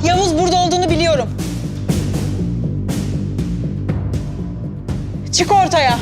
Yavuz burada olduğunu biliyorum. Çık ortaya.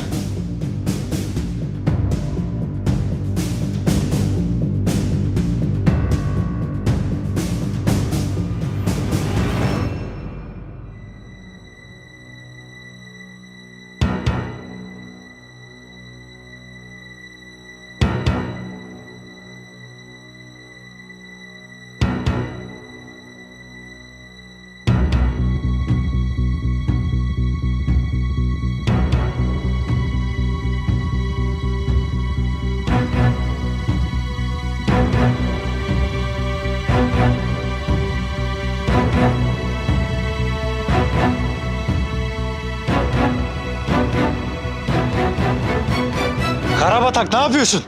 Karabatak ne yapıyorsun?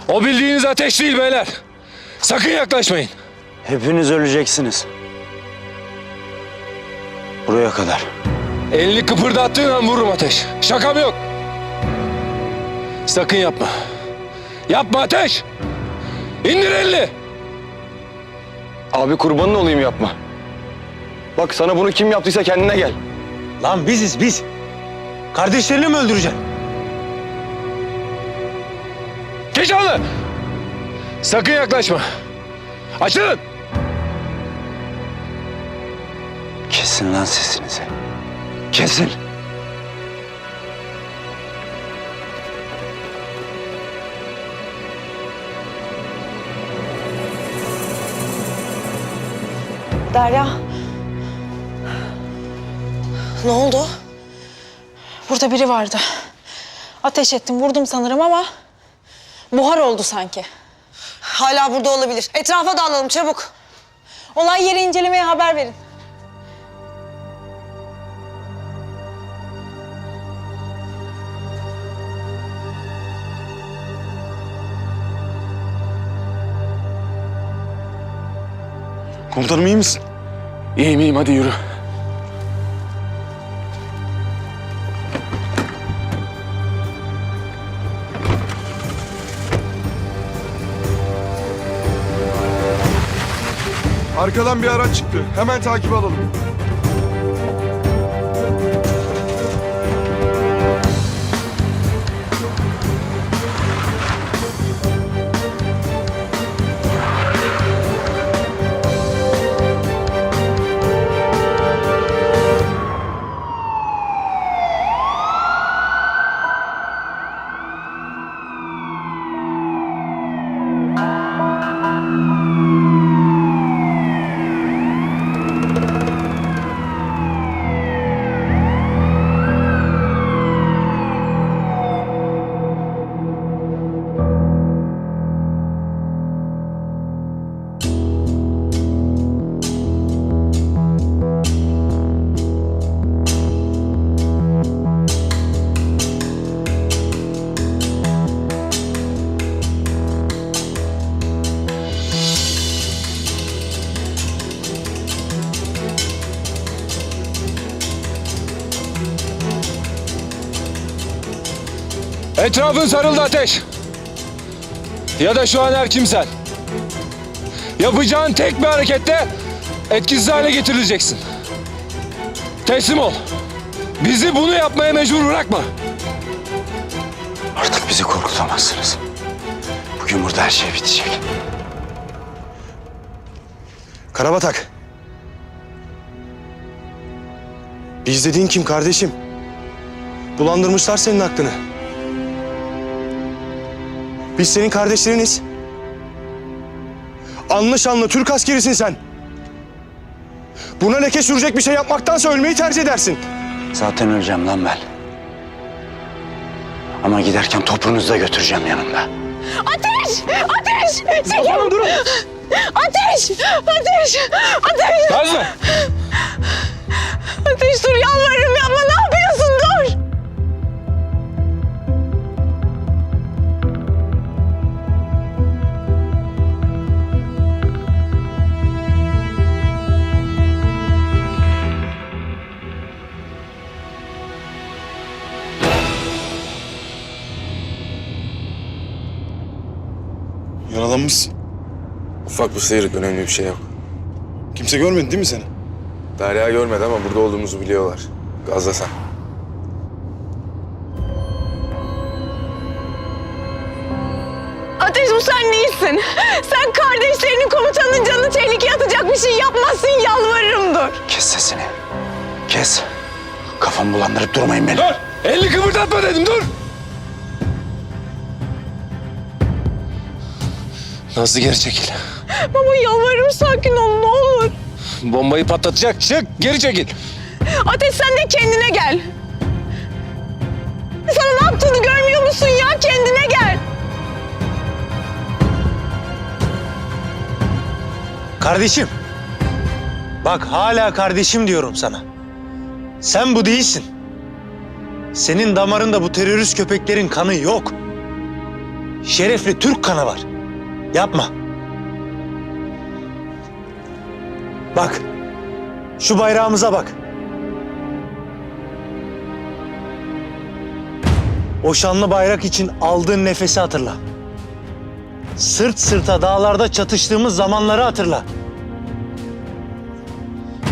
O bildiğiniz ateş değil beyler. Sakın yaklaşmayın. Hepiniz öleceksiniz. Buraya kadar. Elini kıpırdattığın an vururum Ateş. Şakam yok. Sakın yapma. Yapma Ateş. İndir elini. Abi kurbanın olayım yapma. Bak sana bunu kim yaptıysa kendine gel. Lan biziz biz. Kardeşlerini mi öldüreceksin? Keşanlı. Sakın yaklaşma. Açılın. Kesin lan sesinizi. Kesin. Derya. Ne oldu? Burada biri vardı. Ateş ettim, vurdum sanırım ama buhar oldu sanki. Hala burada olabilir. Etrafa dağılalım çabuk. Olay yeri incelemeye haber verin. Komutanım iyi misin? İyiyim iyiyim, hadi yürü. Arkadan bir araç çıktı. Hemen takip alalım. Etrafın sarıldı Ateş. Ya da şu an her kimsen. Yapacağın tek bir harekette etkisiz hale getirileceksin. Teslim ol. Bizi bunu yapmaya mecbur bırakma. Artık bizi korkutamazsınız. Bugün burada her şey bitecek. Karabatak. Biz dediğin kim kardeşim? Bulandırmışlar senin aklını. Biz senin kardeşleriniz. Anlı şanlı Türk askerisin sen. Buna leke sürecek bir şey yapmaktansa ölmeyi tercih edersin. Zaten öleceğim lan ben. Ama giderken topunuzu da götüreceğim yanımda. Ateş! Ateş! Çekil! Durun! Ateş! Ateş! Ateş! Nazlı! Ateş dur, yalvarırım yapma, ne yapıyorsun, dur! Yaralanmışsın. Ufak bir sıyrık, önemli bir şey yok. Kimse Kimse görmedi değil mi seni? Derya görmedi ama burada olduğumuzu biliyorlar. Gazla sen. Ateş, bu sen değilsin. Sen kardeşlerinin, komutanın canını tehlikeye atacak bir şey yapmazsın, yalvarırım, dur. Kes sesini. Kes. Kafamı bulandırıp durmayın beni. Dur! Elini kıpırdatma dedim, dur! Nazlı geri çekil. Baba yalvarırım, sakin ol ne olur. Bombayı patlatacak, çık geri çekil. Ateş, sen de kendine gel. Sana ne yaptığını görmüyor musun ya? Kendine gel. Kardeşim. Bak hala kardeşim diyorum sana. Sen bu değilsin. Senin damarında bu terörist köpeklerin kanı yok. Şerefli Türk kanı var. Yapma. Bak. Şu bayrağımıza bak. O şanlı bayrak için aldığın nefesi hatırla. Sırt sırta dağlarda çatıştığımız zamanları hatırla.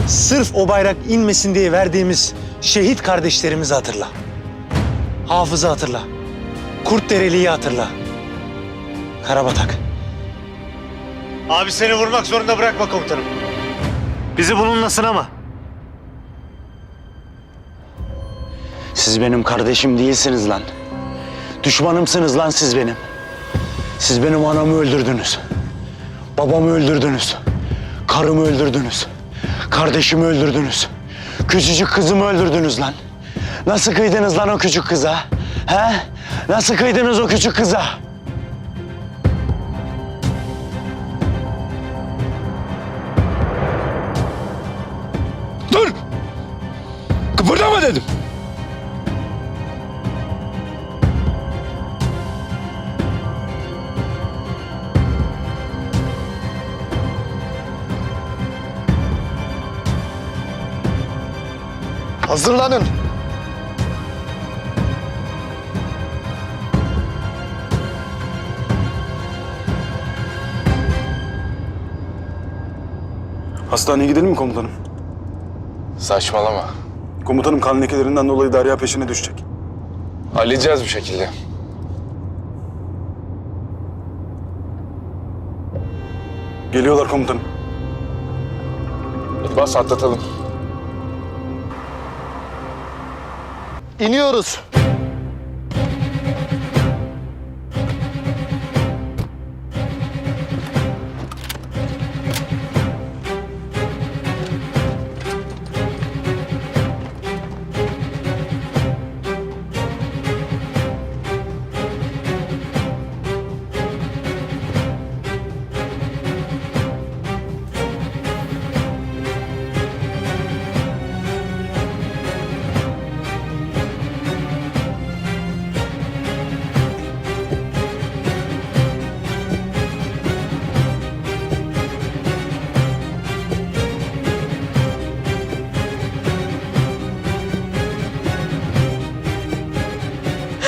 Sırf o bayrak inmesin diye verdiğimiz şehit kardeşlerimizi hatırla. Hafız'ı hatırla. Kurtdereli'yi hatırla. Karabatak. Abi seni vurmak zorunda bırakma komutanım. Bizi bununla sınama. Siz benim kardeşim değilsiniz lan. Düşmanımsınız lan siz benim. Siz benim anamı öldürdünüz. Babamı öldürdünüz. Karımı öldürdünüz. Kardeşimi öldürdünüz. Küçücük kızımı öldürdünüz lan. Nasıl kıydınız lan o küçük kıza? He? Nasıl kıydınız o küçük kıza? Dur! Kıpırdama dedim. Hazırlanın. Hastaneye gidelim mi komutanım? Saçmalama. Komutanım kan lekelerinden dolayı Derya peşine düşecek. Halledeceğiz bir şekilde. Geliyorlar komutanım. Hadi bas atlatalım. İniyoruz.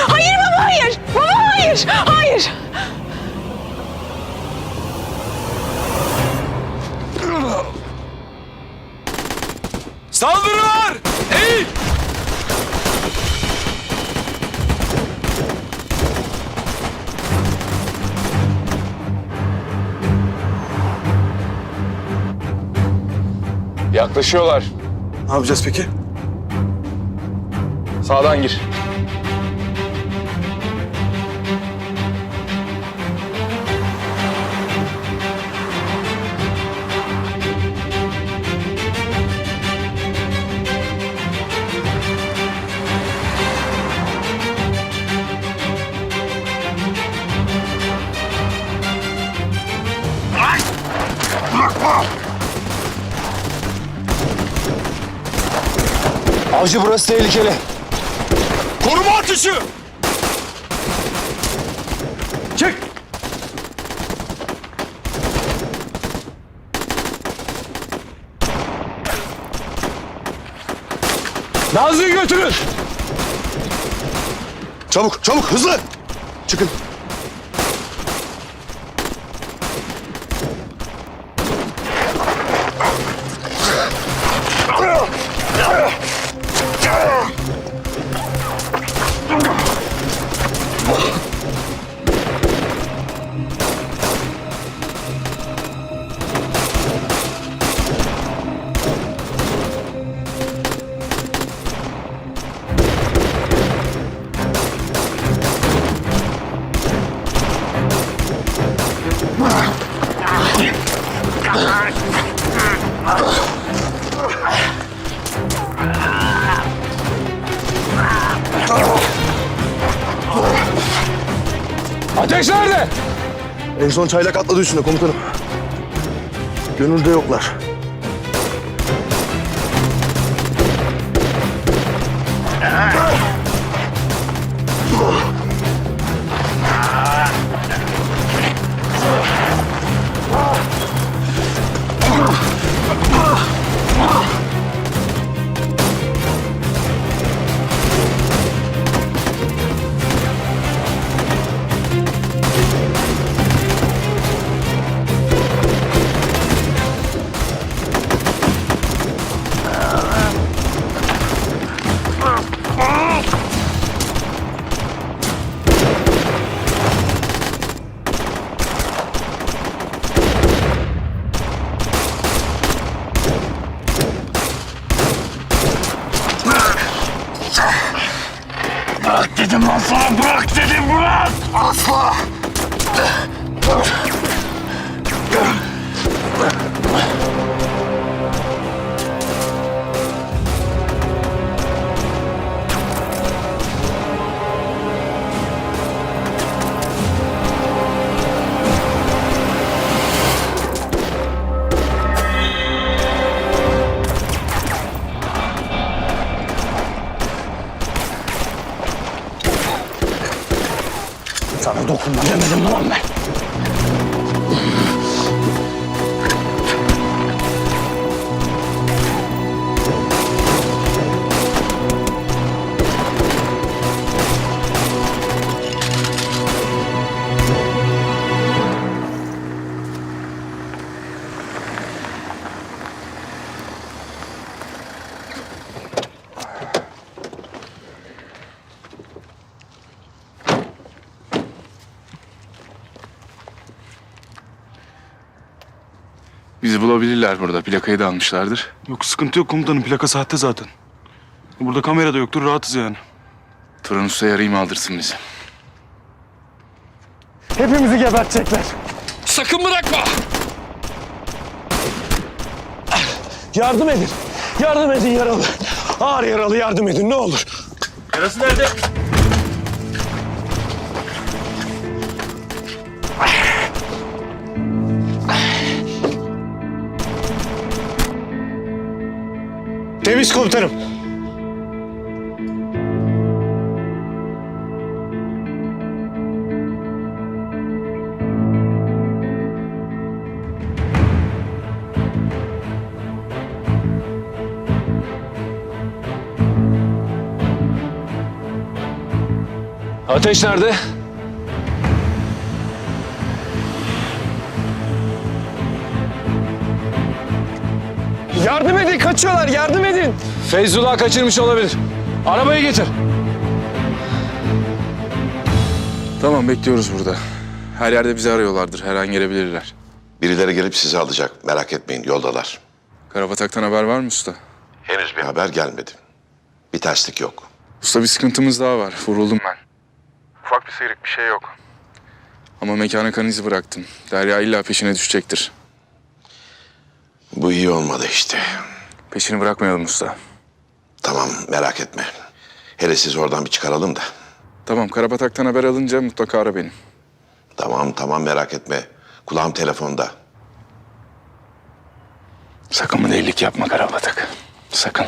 Hayır baba, hayır. Baba hayır, hayır. Saldırı var! Eğil! Yaklaşıyorlar. Ne yapacağız peki? Sağdan gir. Avcı burası tehlikeli. Koruma atışı! Çık! Nazlı'yı götürün. Çabuk, çabuk, hızlı! Çıkın. Ateş nerede? En son çaylak atladı üstüne komutanım. Gönülde yoklar. Dedim lan sana bırak dedim bırak. Asla. Sana dokunma demedim mi lan ben? Bizi bulabilirler burada. Plakayı da almışlardır. Yok sıkıntı yok komutanım. Plaka sahte zaten. Burada kamera da yoktur. Rahatız yani. Turan Usta'yı arayayım aldırsın bizi. Hepimizi gebertecekler. Sakın bırakma. Yardım edin. Yardım edin yaralı. Ağır yaralı yardım edin ne olur. Yarası nerede? Temiz komutanım. Ateş nerede? Yardım edin kaçıyorlar yardım edin. Feyzullah kaçırmış olabilir. Arabayı getir. Tamam bekliyoruz burada. Her yerde bizi arıyorlardır. Her an gelebilirler. Birileri gelip sizi alacak. Merak etmeyin, yoldalar. Karabatak'tan haber var mı usta? Henüz bir haber gelmedi. Bir terslik yok. Usta bir sıkıntımız daha var. Vuruldum ben. Ufak bir sıyrık bir şey yok. Ama mekana kan izi bıraktım. Derya illa peşine düşecektir. Bu iyi olmadı işte. Peşini bırakmayalım usta. Tamam, merak etme. Hele siz oradan bir çıkaralım da. Tamam Karabatak'tan haber alınca mutlaka ara beni. Tamam, merak etme. Kulağım telefonda. Sakın bir delilik yapma Karabatak. Sakın.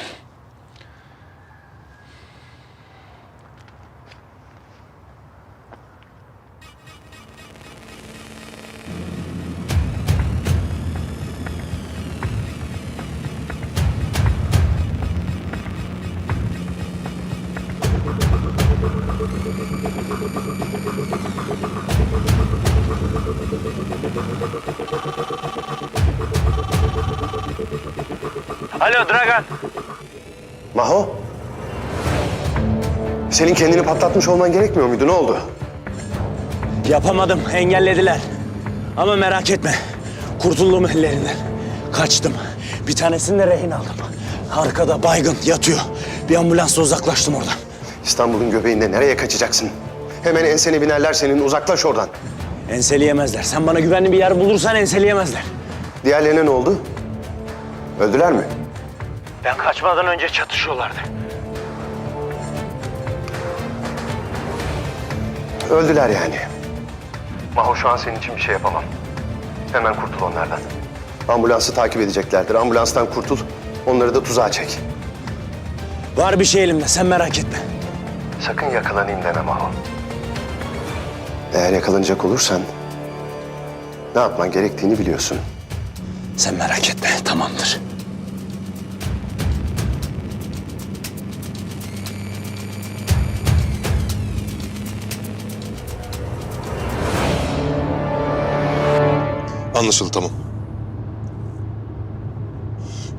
Alo Dragan. Maho. Senin kendini patlatmış olman gerekmiyor muydu? Ne oldu? Yapamadım. Engellediler. Ama merak etme. Kurtuldum ellerinden. Kaçtım. Bir tanesini de rehin aldım. Arkada baygın yatıyor. Bir ambulansla uzaklaştım oradan. İstanbul'un göbeğinde nereye kaçacaksın? Hemen ensene binerler senin. Uzaklaş oradan. Enseleyemezler. Sen bana güvenli bir yer bulursan enseleyemezler. Diğerlerine ne oldu? Öldüler mi? Ben kaçmadan önce çatışıyorlardı. Öldüler yani. Maho şu an senin için bir şey yapamam. Hemen kurtul onlardan. Ambulansı takip edeceklerdir. Ambulanstan kurtul. Onları da tuzağa çek. Var bir şey elimde, sen merak etme. Sakın yakalanayım deme Maho. Eğer yakalanacak olursan ne yapman gerektiğini biliyorsun. Sen merak etme, tamamdır. Anlaşıldı, tamam.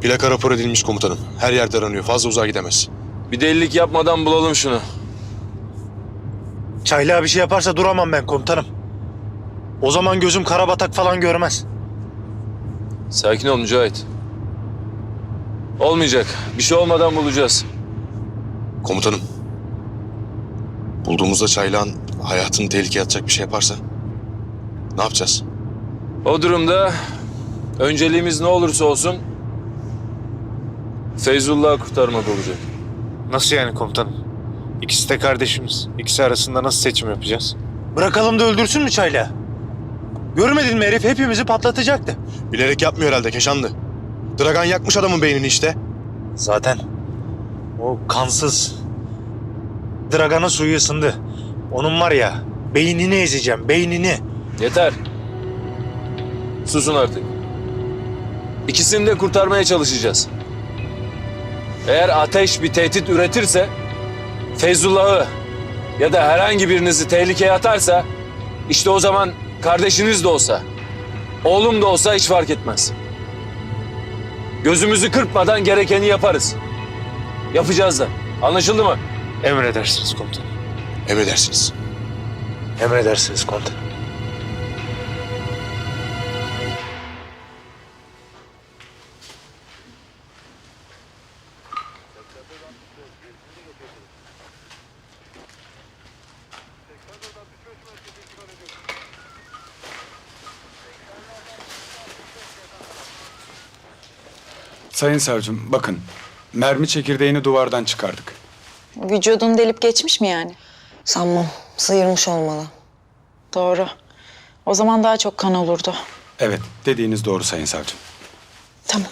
Plaka rapor edilmiş komutanım. Her yerde aranıyor. Fazla uzağa gidemez. Bir delilik yapmadan bulalım şunu. Çaylağa bir şey yaparsa duramam ben komutanım. O zaman gözüm karabatak falan görmez. Sakin ol Mücahit. Olmayacak. Bir şey olmadan bulacağız. Komutanım. Bulduğumuzda Çaylağın hayatını tehlikeye atacak bir şey yaparsa ne yapacağız? O durumda önceliğimiz ne olursa olsun Feyzullah'ı kurtarmak olacak. Nasıl yani komutanım? İkisi de kardeşimiz. İkisi arasında nasıl seçim yapacağız? Bırakalım da öldürsün mü Çaylağı? Görmedin mi herif hepimizi patlatacaktı. Bilerek yapmıyor herhalde Keşanlı. Dragan yakmış adamın beynini işte. Zaten o kansız Dragan'ın suyu ısındı. Onun var ya beynini ezeceğim, beynini. Yeter. Susun artık. İkisini de kurtarmaya çalışacağız. Eğer ateş bir tehdit üretirse, Feyzullah'ı ya da herhangi birinizi tehlikeye atarsa, işte o zaman kardeşiniz de olsa, oğlum da olsa hiç fark etmez. Gözümüzü kırpmadan gerekeni yaparız. Yapacağız da. Anlaşıldı mı? Emredersiniz komutanım. Emredersiniz. Emredersiniz komutanım. Sayın savcım bakın. Mermi çekirdeğini duvardan çıkardık. Vücudunu delip geçmiş mi yani? Sanmam. Sıyırmış olmalı. Doğru. O zaman daha çok kan olurdu. Evet, dediğiniz doğru sayın savcım. Tamam.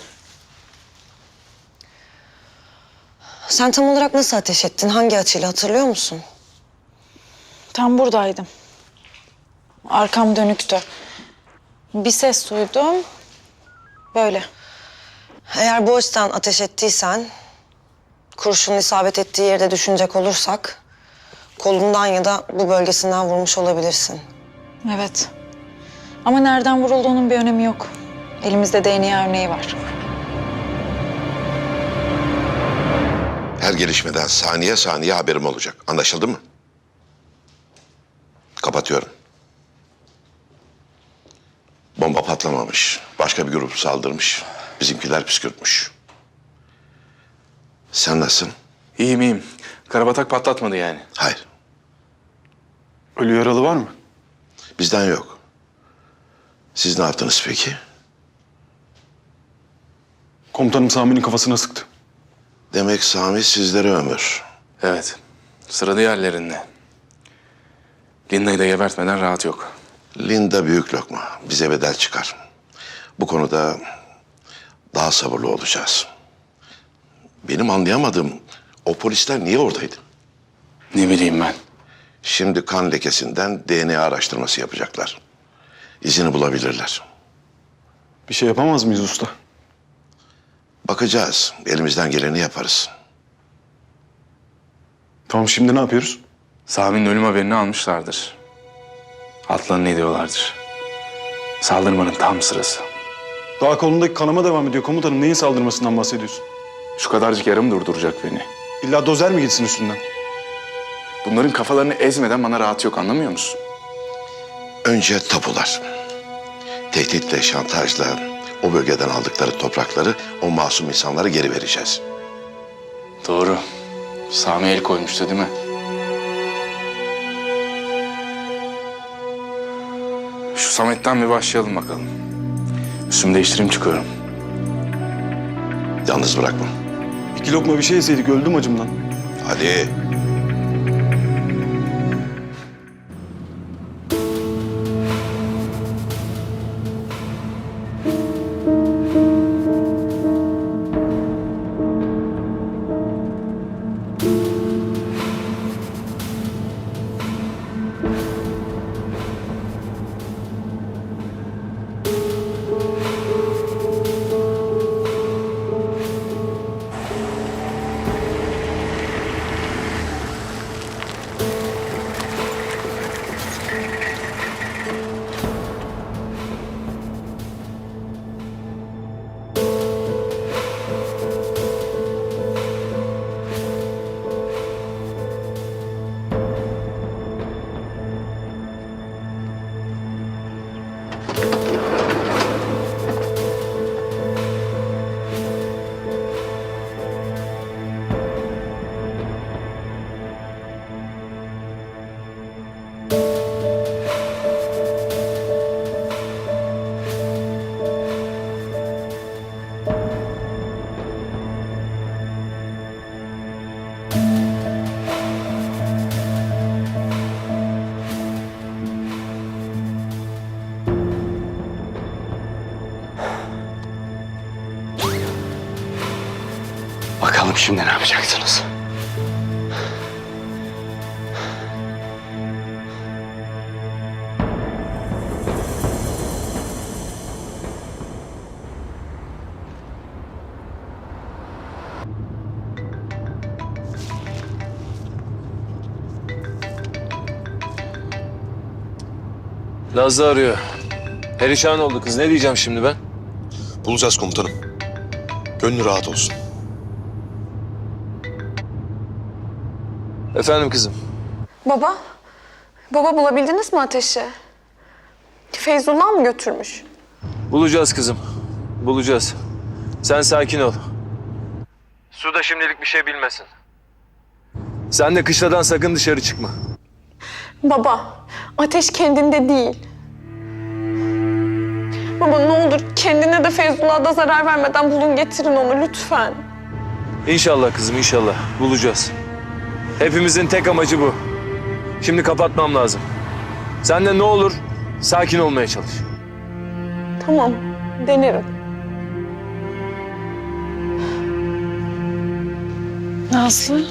Sen tam olarak nasıl ateş ettin? Hangi açıyla hatırlıyor musun? Tam buradaydım. Arkam dönüktü. Bir ses duydum. Böyle. Eğer bu açıdan ateş ettiysen, kurşunun isabet ettiği yerde düşünecek olursak, kolundan ya da bu bölgesinden vurmuş olabilirsin. Evet. Ama nereden vurulduğunun bir önemi yok. Elimizde DNA örneği var. Her gelişmeden saniye saniye haberim olacak. Anlaşıldı mı? Kapatıyorum. Bomba patlamamış. Başka bir grup saldırmış. Bizimkiler püskürtmüş. Sen nasılsın? İyiyim. Karabatak patlatmadı yani. Hayır. Ölü yaralı var mı? Bizden yok. Siz ne yaptınız peki? Komutanım Sami'nin kafasına sıktı. Demek Sami sizlere ömür. Evet. Sıra diğerlerinde. Linda'yı da gebertmeden rahat yok. Linda büyük lokma. Bize bedel çıkar. Bu konuda daha sabırlı olacağız. Benim anlayamadığım o polisler niye oradaydı? Ne bileyim ben. Şimdi kan lekesinden DNA araştırması yapacaklar. İzini bulabilirler. Bir şey yapamaz mıyız usta? Bakacağız. Elimizden geleni yaparız. Tamam, şimdi ne yapıyoruz? Sami'nin ölüm haberini almışlardır. Altlarını ediyorlardır. Saldırmanın tam sırası. Daha kolundaki kanama devam ediyor komutanım. Neyin saldırmasından bahsediyorsun? Şu kadarcık yarım durduracak beni. İlla dozer mi gitsin üstünden? Bunların kafalarını ezmeden bana rahat yok, anlamıyor musun? Önce tapular. Tehditle, şantajla o bölgeden aldıkları toprakları o masum insanlara geri vereceğiz. Doğru. Sami el koymuştu değil mi? Şu Samet'ten bir başlayalım bakalım. Üstümü değiştireyim, çıkıyorum. Yalnız bırakma. 2 lokma bir şey yeseydik öldüm acımdan. Hadi. Bakalım şimdi ne yapacaksınız? Nazlı arıyor. Perişan oldu kız. Ne diyeceğim şimdi ben? Bulacağız komutanım. Gönlü rahat olsun. Efendim kızım. Baba, baba bulabildiniz mi Ateş'i? Feyzullah mı götürmüş? Bulacağız kızım. Bulacağız. Sen sakin ol. Su da şimdilik bir şey bilmesin. Sen de kışladan sakın dışarı çıkma. Baba, Ateş kendinde değil. Baba ne olur kendine de Feyzullah'a da zarar vermeden bulun getirin onu lütfen. İnşallah kızım, inşallah. Bulacağız. Hepimizin tek amacı bu. Şimdi kapatmam lazım. Sen de ne olur sakin olmaya çalış. Tamam, denerim. Nazlı.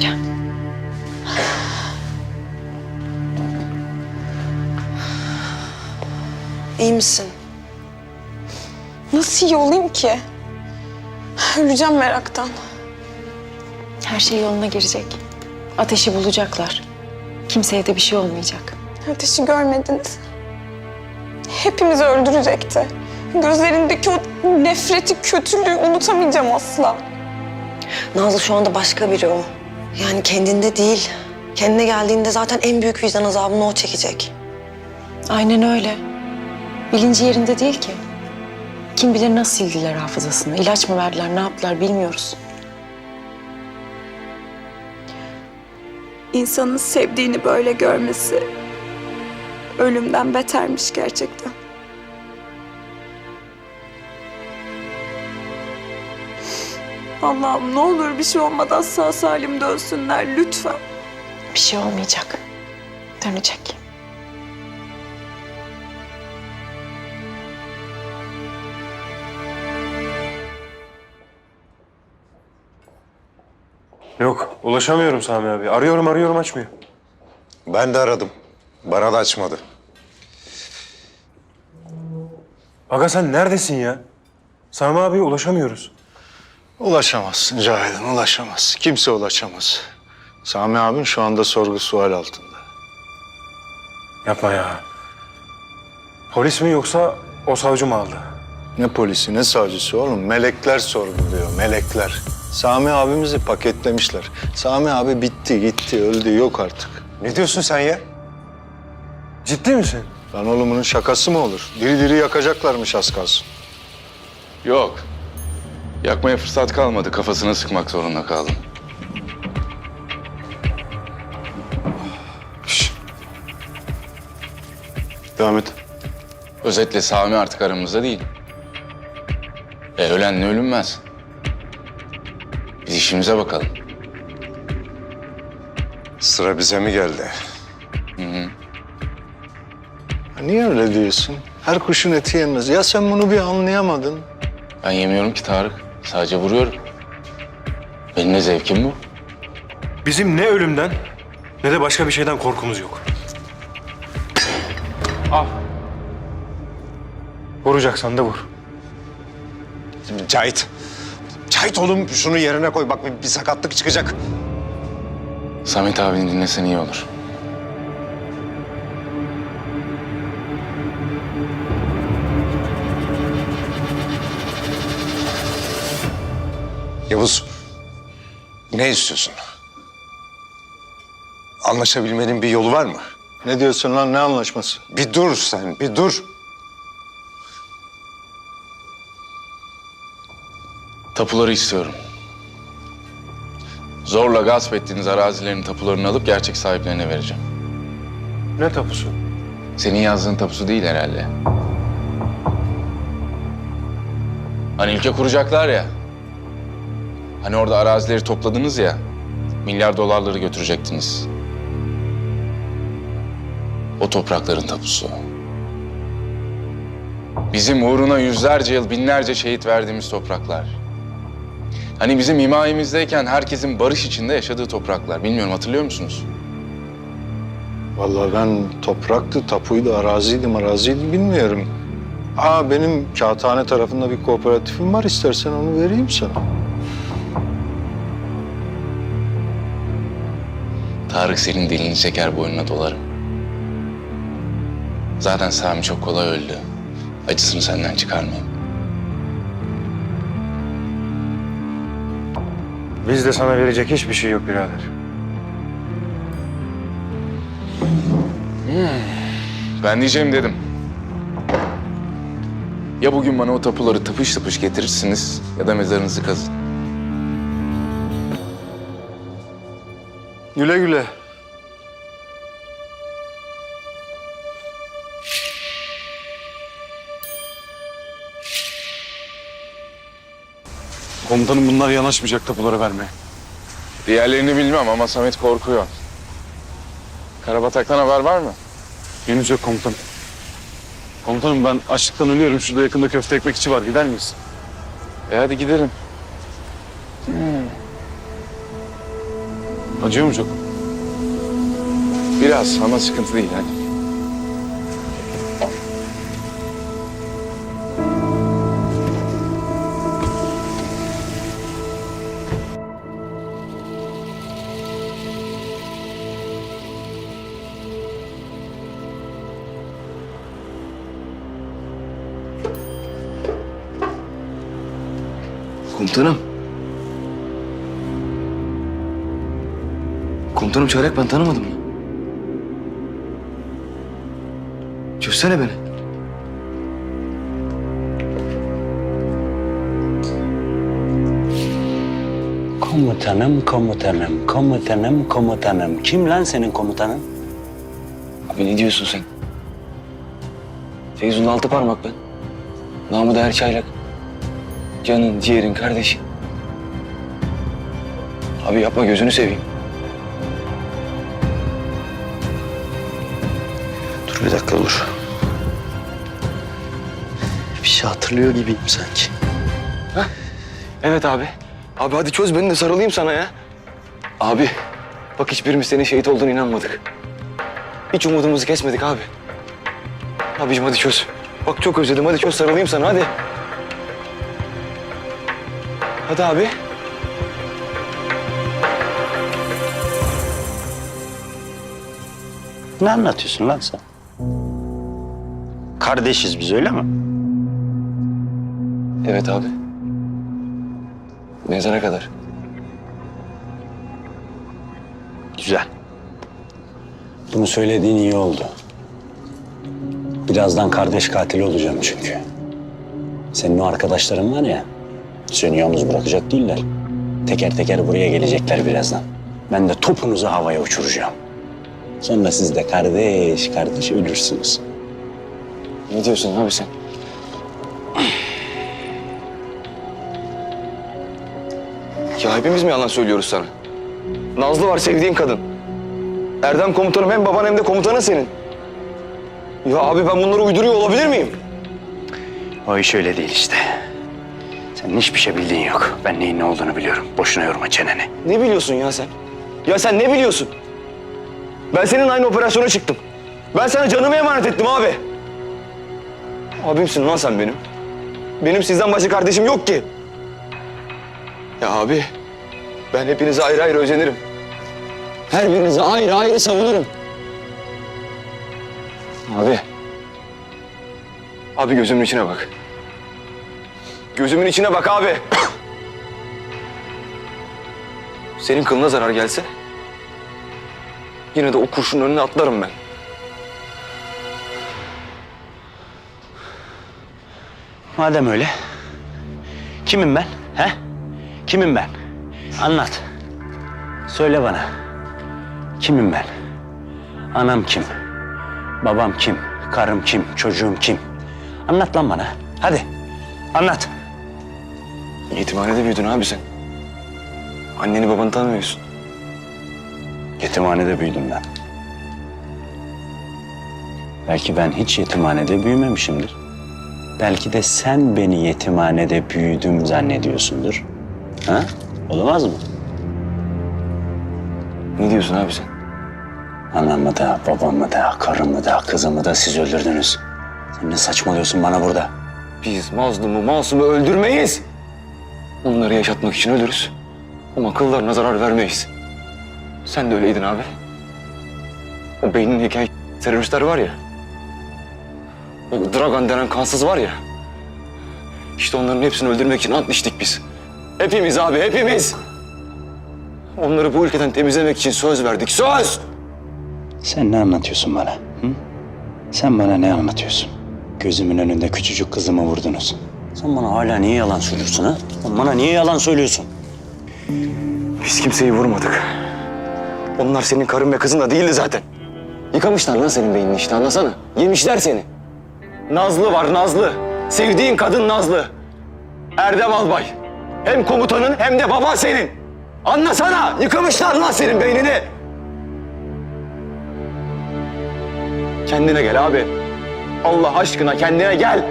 Gel. İyi misin? Nasıl iyi olayım ki? Öleceğim meraktan. Her şey yoluna girecek. Ateşi bulacaklar. Kimseye de bir şey olmayacak. Ateş'i görmediniz. Hepimizi öldürecekti. Gözlerindeki o nefreti, kötülüğü unutamayacağım asla. Nazlı şu anda başka biri o. Yani kendinde değil. Kendine geldiğinde zaten en büyük vicdan azabını o çekecek. Aynen öyle. Bilinci yerinde değil ki. Kim bilir nasıl sildiler hafızasını. İlaç mı verdiler, ne yaptılar bilmiyoruz. İnsanın sevdiğini böyle görmesi ölümden betermiş gerçekten. Allah'ım ne olur bir şey olmadan sağ salim dönsünler lütfen. Bir şey olmayacak. Dönecek. Yok, ulaşamıyorum Sami abi. Arıyorum açmıyor. Ben de aradım. Bana da açmadı. Aga sen neredesin ya? Sami abiye ulaşamıyoruz. Ulaşamazsın Cahit'im, ulaşamaz. Kimse ulaşamaz. Sami abin şu anda sorgu sual altında. Yapma ya. Polis mi yoksa o savcı mı aldı? Ne polisi ne savcısı oğlum. Melekler sorguluyor, melekler. Sami abimizi paketlemişler. Sami abi bitti, gitti, öldü, yok artık. Ne diyorsun sen ya? Ciddi misin? Lan oğlum bunun şakası mı olur? Diri diri yakacaklarmış az kalsın. Yok. Yakmaya fırsat kalmadı. Kafasına sıkmak zorunda kaldım. Devam et. Özetle Sami artık aramızda değil. Ölenle ölünmez. Biz işimize bakalım. Sıra bize mi geldi? Niye öyle diyorsun? Her kuşun eti yenmez. Ya sen bunu bir anlayamadın. Ben yemiyorum ki Tarık. Sadece vuruyorum. Benim de zevkim bu. Bizim ne ölümden ne de başka bir şeyden korkumuz yok. Al. Vuracaksan da vur. Cahit. Cahit oğlum şunu yerine koy. Bak bir sakatlık çıkacak. Samet abini dinlesen iyi olur. Yavuz. Ne istiyorsun? Anlaşabilmenin bir yolu var mı? Ne diyorsun lan, ne anlaşması? Bir dur sen, bir dur. Tapuları istiyorum. Zorla gasp ettiğiniz arazilerin tapularını alıp gerçek sahiplerine vereceğim. Ne tapusu? Senin yazdığın tapusu değil herhalde. Hani ülke kuracaklar ya. Hani orada arazileri topladınız ya. Milyar dolarları götürecektiniz. o toprakların tapusu. Bizim uğruna yüzlerce yıl, binlerce şehit verdiğimiz topraklar. Hani bizim himayemizdeyken herkesin barış içinde yaşadığı topraklar. Bilmiyorum, hatırlıyor musunuz? Vallahi ben topraktı, tapuydu, araziydi bilmiyorum. Benim Kağıthane tarafında bir kooperatifim var. İstersen onu vereyim sana. Tarık senin dilini çeker, boynuna dolarım. Zaten Sami çok kolay öldü. Acısını senden çıkarmayayım. Bizde sana verecek hiçbir şey yok birader. Ben diyeceğim dedim. Ya bugün bana o tapuları tıpış tıpış getirirsiniz ya da mezarınızı kazın. Güle güle. Komutanım bunlar yanaşmayacak tapuları vermeye. Diğerlerini bilmem ama Samet korkuyor. Karabatak'tan haber var mı? Henüz yok komutanım. Komutanım ben açlıktan ölüyorum. Şurada yakında köfte ekmekçi var. Gider miyiz? Hadi gidelim. Acıyor mu çok? Biraz ama sıkıntı değil hadi. Komutanım. Komutanım Çaylak, ben tanımadım mı? Çözsene beni. Komutanım. Kim lan senin komutanın? Abi ne diyorsun sen? Feyzullah Altıparmak ben. Namı değer Çaylak. Canın, ciğerin, kardeşin. Abi yapma, gözünü seveyim. Dur bir dakika dur. Bir şey hatırlıyor gibiyim sanki. Evet abi. Abi hadi çöz beni de sarılayım sana ya. Abi bak, hiçbirimiz senin şehit olduğuna inanmadık. Hiç umudumuzu kesmedik abi. Abicim hadi çöz. Bak çok özledim, hadi çöz, sarılayım sana hadi. Hadi abi. Ne anlatıyorsun lan sen? Kardeşiz biz, öyle mi? Evet abi. Mezara kadar. Güzel. Bunu söylediğin iyi oldu. Birazdan kardeş katili olacağım çünkü. Senin o arkadaşların var ya, seni yalnız bırakacak değiller. Teker teker buraya gelecekler birazdan. Ben de topunuzu havaya uçuracağım. Sonra siz de kardeş kardeş ölürsünüz. Ne diyorsun abi sen? Ya hepimiz mi yalan söylüyoruz sana? Nazlı var, sevdiğin kadın. Erdem komutanım, hem baban hem de komutanın senin. Ya abi ben bunları uyduruyor olabilir miyim? O iş öyle değil işte. Senin hiçbir şey bildiğin yok. Ben neyin ne olduğunu biliyorum. Boşuna yorma çeneni. Ne biliyorsun ya sen? Ya sen ne biliyorsun? Ben senin aynı operasyona çıktım. Ben sana canımı emanet ettim abi. Abimsin lan sen benim. Benim sizden başka kardeşim yok ki. Ya abi, ben hepinize ayrı ayrı özenirim. Her birinize ayrı ayrı savunurum. Abi. Abi gözümün içine bak. Gözümün içine bak abi. Senin kılına zarar gelse yine de o kurşunun önüne atlarım ben. Madem öyle, kimim ben? He? Kimim ben? Anlat. Söyle bana. Kimim ben? Anam kim? Babam kim? Karım kim? Çocuğum kim? Anlat lan bana. Hadi. Anlat. Yetimhanede büyüdün abi sen. Anneni babanı tanımıyorsun. Yetimhanede büyüdüm ben. Belki ben hiç yetimhanede büyümemişimdir. Belki de sen beni yetimhanede büyüdüm zannediyorsundur. Ha? Olamaz mı? Ne diyorsun abi sen? Anamı da, babamı da, karımı da, kızımı da siz öldürdünüz. Sen ne saçmalıyorsun bana burada? Biz mazlumu, masumu öldürmeyiz. Onları yaşatmak için ölürüz. Ama kıllarına zarar vermeyiz. Sen de öyleydin abi. O beynin hikaye teröristler var ya. O Dragan denen kansız var ya. İşte onların hepsini öldürmek için ant içtik biz. Hepimiz abi, hepimiz. Onları bu ülkeden temizlemek için söz verdik, söz! Sen ne anlatıyorsun bana? Hı? Sen bana ne anlatıyorsun? Gözümün önünde küçücük kızımı vurdunuz. Sen bana hala niye yalan söylüyorsun ha? Sen bana niye yalan söylüyorsun? Biz kimseyi vurmadık. Onlar senin karın ve kızın da değildi zaten. Yıkamışlar lan senin beynini işte, anlasana. Yemişler seni. Nazlı var, Nazlı. Sevdiğin kadın Nazlı. Erdem Albay. Hem komutanın hem de baba senin. Anlasana, yıkamışlar lan senin beynini. Kendine gel abi. Allah aşkına kendine gel.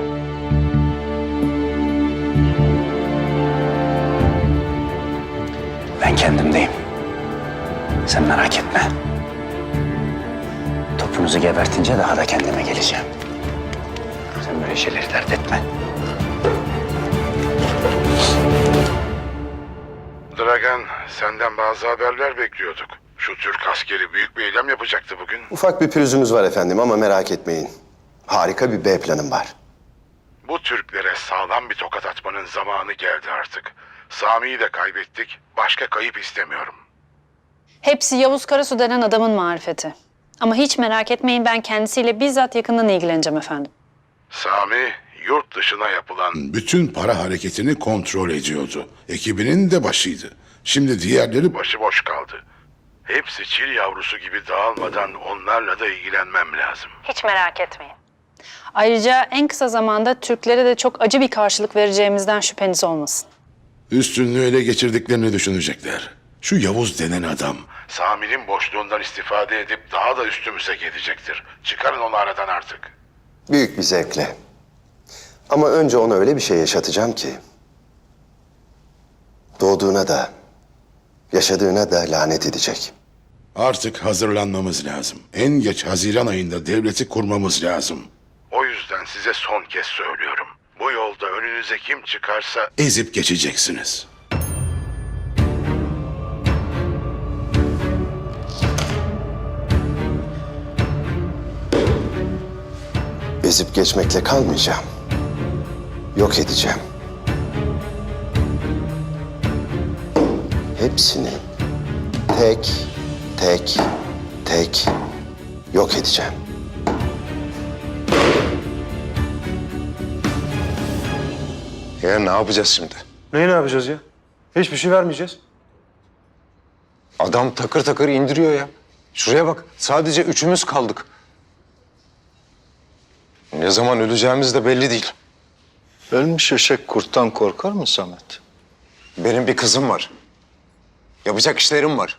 Ben kendimdeyim. Sen merak etme. Topunuzu gebertince daha da kendime geleceğim. Sen böyle şeyleri dert etme. Dragan, senden bazı haberler bekliyorduk. Şu Türk askeri büyük bir eylem yapacaktı bugün. Ufak bir pürüzümüz var efendim ama merak etmeyin. Harika bir B planım var. Bu Türklere sağlam bir tokat atmanın zamanı geldi artık. Sami'yi de kaybettik, başka kayıp istemiyorum. Hepsi Yavuz Karasu denen adamın marifeti. Ama hiç merak etmeyin, ben kendisiyle bizzat yakından ilgileneceğim efendim. Sami, yurt dışına yapılan bütün para hareketini kontrol ediyordu. Ekibinin de başıydı. Şimdi diğerleri başıboş kaldı. Hepsi çil yavrusu gibi dağılmadan onlarla da ilgilenmem lazım. Hiç merak etmeyin. Ayrıca en kısa zamanda Türklere de çok acı bir karşılık vereceğimizden şüpheniz olmasın. Üstünlüğü ele geçirdiklerini düşünecekler. Şu Yavuz denen adam Sami'nin boşluğundan istifade edip daha da üstümüze gelecektir. Çıkarın onu aradan artık. Büyük bir zevkle. Ama önce ona öyle bir şey yaşatacağım ki... doğduğuna da, yaşadığına da lanet edecek. Artık hazırlanmamız lazım. En geç Haziran ayında devleti kurmamız lazım. O yüzden size son kez söylüyorum. Bu yolda önünüze kim çıkarsa ezip geçeceksiniz. Ezip geçmekle kalmayacağım. Yok edeceğim. Hepsini tek tek yok edeceğim. Ya ne yapacağız şimdi? Neyi ne yapacağız ya? Hiçbir şey vermeyeceğiz. Adam takır takır indiriyor ya. Şuraya bak, sadece üçümüz kaldık. Ne zaman öleceğimiz de belli değil. Ölmüş eşek kurttan korkar mı Samet? Benim bir kızım var. Yapacak işlerim var.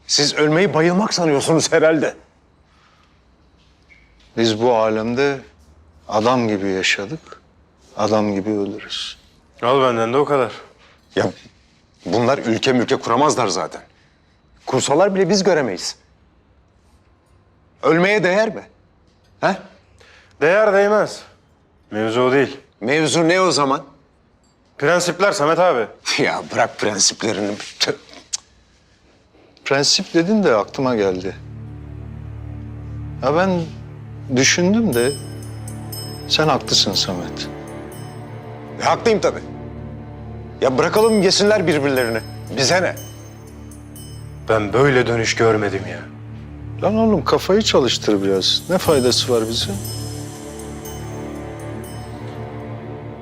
Siz ölmeyi bayılmak sanıyorsunuz herhalde. Biz bu alemde adam gibi yaşadık, adam gibi ölürüz. Al benden de o kadar. Ya bunlar ülke kuramazlar zaten. Kursalar bile biz göremeyiz. Ölmeye değer mi? He? Değer değmez. Mevzu o değil. Mevzu ne o zaman? Prensipler Samet abi. Ya bırak prensiplerini. Prensip dedin de aklıma geldi. Ya ben düşündüm de sen haklısın Samet. Haklıyım tabii. Ya bırakalım yesinler birbirlerini. Bize ne? Ben böyle dönüş görmedim ya. Lan oğlum kafayı çalıştır biraz. Ne faydası var bize?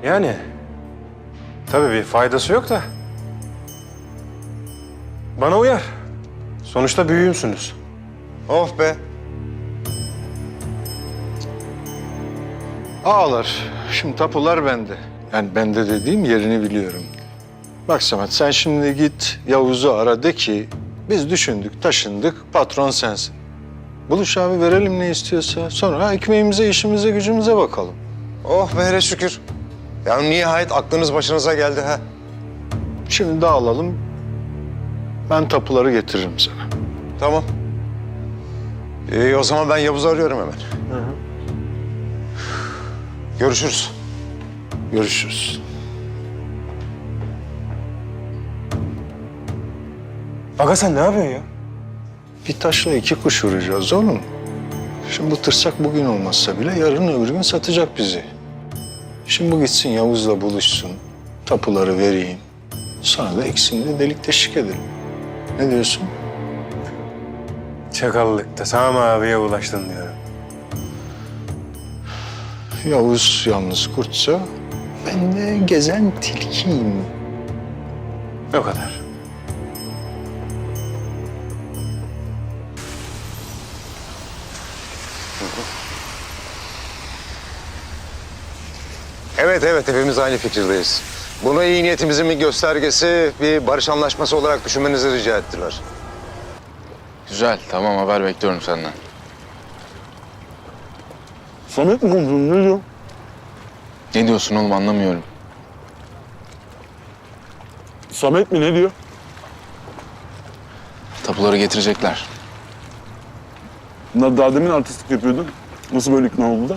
Yani tabii bir faydası yok da. Bana uyar. Sonuçta büyüğümsünüz. Oh be. Ağlar. Şimdi tapular bende. Yani bende dediğim yerini biliyorum. Bak Samet sen şimdi git Yavuz'u ara de ki biz düşündük, taşındık, patron sensin. Buluş abi, verelim ne istiyorsa. Sonra ekmeğimize, işimize, gücümüze bakalım. Oh be hele şükür. Ya nihayet aklınız başınıza geldi ha. Şimdi dağılalım. Ben tapuları getiririm sana. Tamam. O zaman ben Yavuz'u arıyorum hemen. Görüşürüz. Görüşürüz. Aga sen ne yapıyorsun ya? Bir taşla iki kuş vuracağız oğlum. Şimdi bu tırsak bugün olmazsa bile yarın öbür gün satacak bizi. Şimdi bu gitsin Yavuz'la buluşsun. Tapuları vereyim. Sonra da ikisini de delik deşik edelim. Ne diyorsun? Çakallıkta Sami abiye ulaştın diyorum. Yavuz yalnız kurtsa ben de gezen tilkiyim. O kadar. Evet, hepimiz aynı fikirdeyiz. Bunu iyi niyetimizin bir göstergesi, bir barış anlaşması olarak düşünmenizi rica ettiler. Güzel, tamam haber bekliyorum senden. Samet mi komutanım, ne diyor? Ne diyorsun oğlum anlamıyorum. Samet mi, ne diyor? Tapuları getirecekler. Bunlar daha demin artistlik yapıyordu. Nasıl böyle ikna oldu da?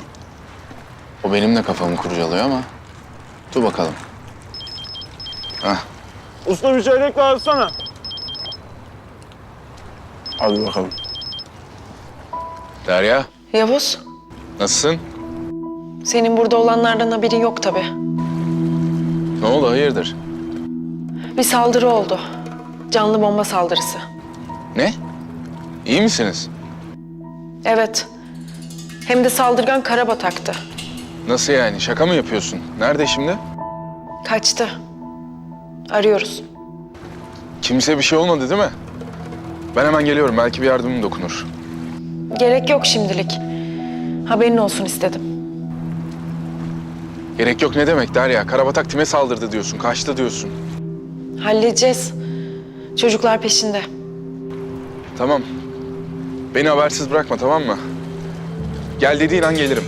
O benim de kafamı kurcalıyor ama dur bakalım. Hah, Usta bir çeyrek daha atsana. Hadi bakalım. Derya, Yavuz, nasılsın? senin burada olanlardan haberin yok tabii. Ne oldu, hayırdır? Bir saldırı oldu. Canlı bomba saldırısı. Ne? İyi misiniz? Evet. Hem de saldırgan Karabatak'tı. Nasıl yani, şaka mı yapıyorsun? Nerede şimdi? Kaçtı. Arıyoruz. Kimse bir şey olmadı değil mi? Ben hemen geliyorum, belki bir yardımım dokunur. Gerek yok şimdilik. Haberin olsun istedim. Gerek yok ne demek Derya? Karabatak time saldırdı diyorsun, kaçtı diyorsun. Halledeceğiz. Çocuklar peşinde. Tamam. Beni habersiz bırakma, tamam mı? Gel dediğin an gelirim.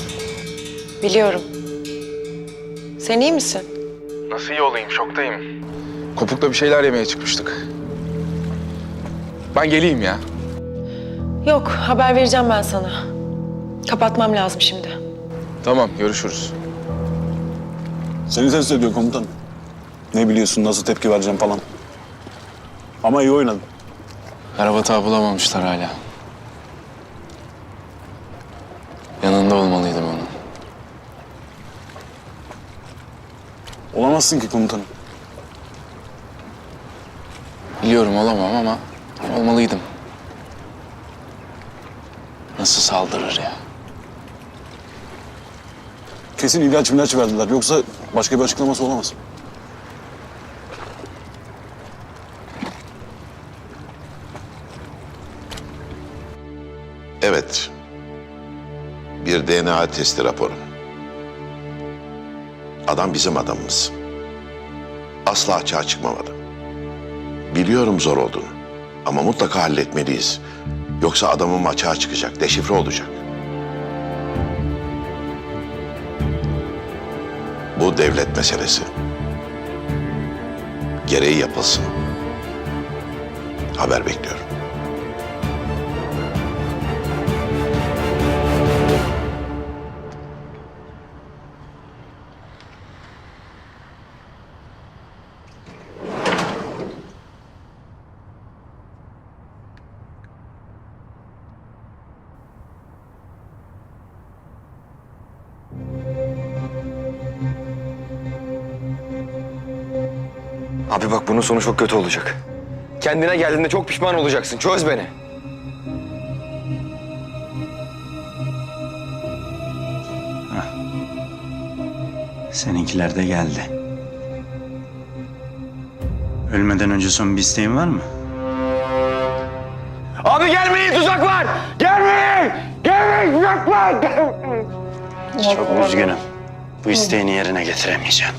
Biliyorum. Sen iyi misin? Nasıl iyi olayım, şoktayım. Kopukla bir şeyler yemeye çıkmıştık. Ben geleyim ya. Yok, haber vereceğim ben sana. Kapatmam lazım şimdi. Tamam, görüşürüz. Seni test ediyor komutan. Ne biliyorsun, nasıl tepki vereceğim falan. Ama iyi oynadın. Karabatak'ı bulamamışlar hala. Yanında olmalıydım onun. Olamazsın ki komutanım. Biliyorum olamam ama olmalıydım. Nasıl saldırır ya? Kesin ilaç verdiler. Yoksa başka bir açıklaması olamaz. Evet. Bir DNA testi raporu. Adam bizim adamımız. Asla açığa çıkmamalı. Biliyorum zor olduğunu. Ama mutlaka halletmeliyiz. Yoksa adamım açığa çıkacak, deşifre olacak. Bu devlet meselesi. Gereği yapılsın. Haber bekliyorum. Abi bak bunun sonu çok kötü olacak. Kendine geldiğinde çok pişman olacaksın. Çöz beni. Seninkiler de geldi. Ölmeden önce son bir isteğin var mı? Abi gelmeyin, tuzak var! Gelmeyin! Gelmeyin, tuzak var! Çok üzgünüm. Bu isteğini yerine getiremeyeceğim.